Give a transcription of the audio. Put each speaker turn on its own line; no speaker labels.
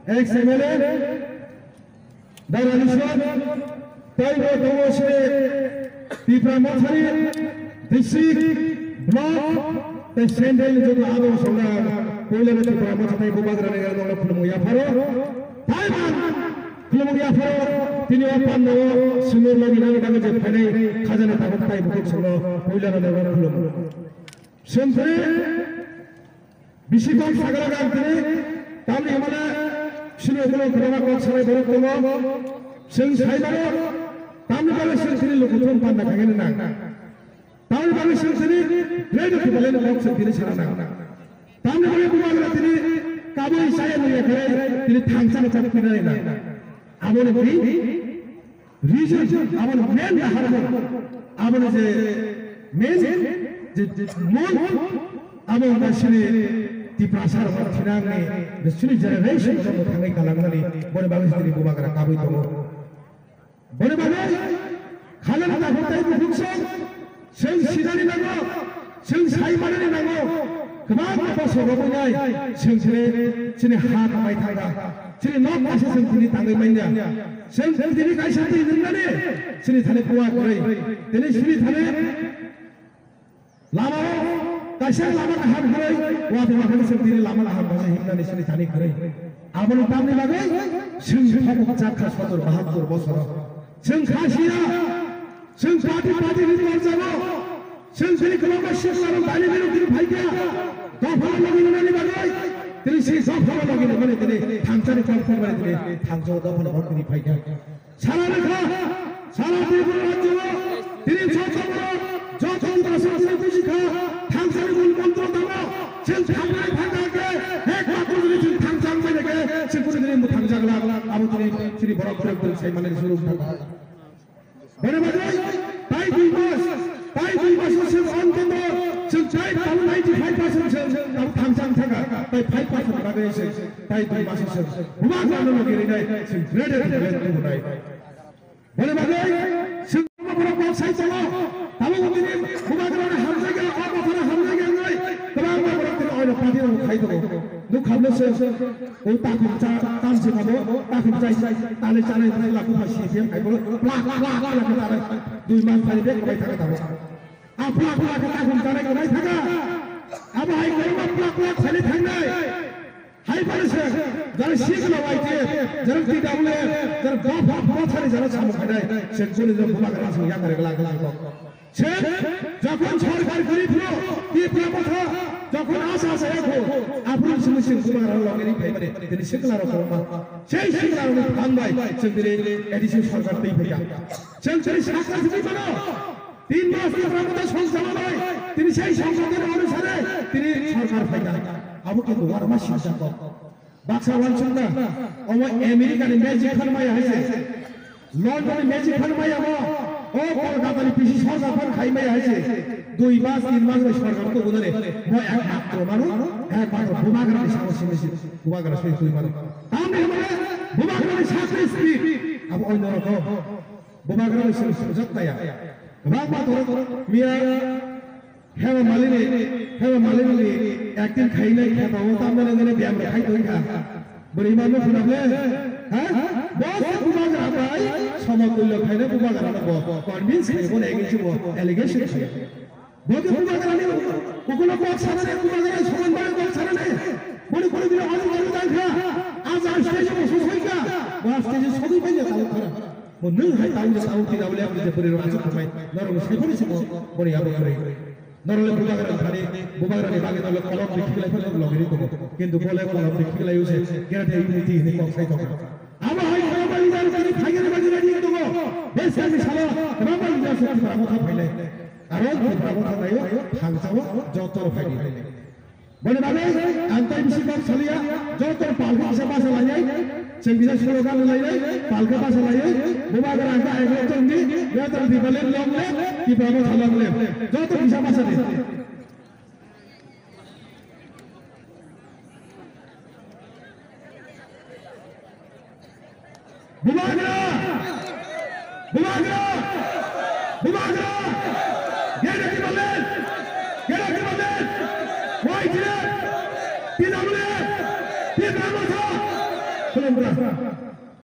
ex MLA, Daraliswan, Taiwo Dawoshe, Tipramotari, District, Block, the Sendel to the other Solar, Polar Tipramotari, Bubagra, Pulumuyafaro, Taiwan, Pulumuyafaro, Tinopano, Sumur Lagina, Pene, Kazan Takai, Buksolo, Polar and Pulum. Sempre, Bishop Sagaragantri, Tamil Mala, Shinobulo, Krama, Sarai, Sing Saibaro, Tamil Sensini, Lukutum Panda Kagana, Tamil Sensini, ready to the land box of Tirisana. Tamil Bumagatini, Kabu Sayan, the Tansan of Pinarina. I want to be region, I want to men, I want to say, men, the moon, I want to see the Prasar of Tinani, the Sunni generation of the Kalangani, Bonabali, Bumagra, Kabu. Bonabali, Kalana, Bukson, Sing Sidani Nago, Sing Saimani Nago, come on, Paso Robonai, Sing Sine Haka Maitanga, Sine not Passes and Tinitanga, Sing Tinika Shati in the Nane, Sinitana, then is Sinitane, Lama, Tasha Lama Hamray, what the Mahasan Lama Hamazan is Sinitanic Gray. Abon Tamil Lagay, Sing Chakas for Bahadur Bosoro, Sing Kashia, Sing Party Rizano, Sing Silicon Shisham, Bali, Paiga, don't follow in any way. This is not following in the money today, Tanzania today, Tanzo, the Paiga. Saraka, Saraka, didn't talk about Joton, Tanzania will control the law. Since Tanzania, Tanzania, Tanzania, Tanzania, City Borok, Simon and Zulu. Whenever they buy the bus on the door, since 95% of Tanzania, by 5% migration, by the buses, Rumana, since Red and Red. Whenever they, since Borok sides the law, I will be Rumana, Hamzaga, Hamzaga, the oil of Party of Kaito. Look how this is. Otakum Tanzimabo, Takum Talichan, Lakupa, I go, do my Palibec by Takata. A black Takum Taraka, Abba, I go up black Salitana. High Policer, there is Sigma right here, there is the double, there are water is a some of the Century of Bumagas, Yamaka. Check, Japan Charcar Gripro, Piprapota. যখন আশা আছে এখন আপনি শুনছেন কুমার লগেরই পেপারে তিনি secular কর্মা সেই secular বাংলায় সেন্টারে এডিশন সরকার পেয়ে পেয়া সেন্টারে সরকার যদি করো 3 মাস প্রবন্ধ সংশোধন তিনি সেই সংশোধনের অনুসারে তিনি সরকার পেয়া আবু কিন্তু ওয়ারমা সিদ্ধান্ত বাক্সা ওয়ানছুন না ও আমেরিকার ম্যাজিক ফরমাই আছে লন্ডনের ম্যাজিক ফরমাই আমো ও কলকাতার পিসি সরকার খাইমাই আছে 2 মাস 3 মাস সরকার তো বলে মই একমাত্র মানুষ একমাত্র বুমাগ্রামে সমস্যা বেশি বুমাগ্রাম সেই 2 মাস আমি মানে বুমাগ্রামে শাস্ত্রী স্ত্রী আব অন্য রকম বুমাগ্রামে সত্যয়া বাবা তো মিয়া হেবা মালিনী একদিন খাই নাই খেতা ও তার মানে ব্যায়াম খাই তো খা বলি মানে শুনাবে হ্যাঁ বস বুমাগ্রাম ভাই সমতুল্য খাইলে বুমাগ্রাম কনভিন্স খাইবো এগেছি এলিগেশন খাই বগে বুমাগ্রামে কোকোলো কোক সারানে বুমাগ্রামে সমান বারে কোক সারানে বলি করে দিলে অনেক দেখা আজ স্টেজে বসে হইকা বা স্টেজে সবই পাইলে তাও খারা বন্ধু হাই তাও যে তাও কিনা বলে আপনি যে পরে রাজু কমাই নরম সেখানে সব বলি আবো করে নরলে বুমাগ্রাম খানে বুমাগ্রামে বাগে নরলে কলম দেখিলাই ফেলে লগেরি তো কিন্তু বলে কলম দেখিলাই হইছে গেরাতে ইউনিটি নে কোক সাই তো আমা হাই বালি জান তিনি খাইয়ে বাজি রাজি তো বেশ আমি সালা বালি জান সব কথা ফাইলে আর ওই কথা নাই থাকজাও যত ফাইলি বলে বাবে আন্তই বিশ্বকাপ চলিয়া যত পালকা পাশে লাগাই সেবিজা স্লোগান লাগাই পালকা পাশে লাগাই বুমাগ্রাম আঙ্কা এগো তন্দি যত দিবলে লগলে কি বাবা লাগলে যত বিশা পাশে বুমাগ্রাম গেরে কি বলেন ওই জিরে তিনাবলে তিনাবলে खुलुमग्रा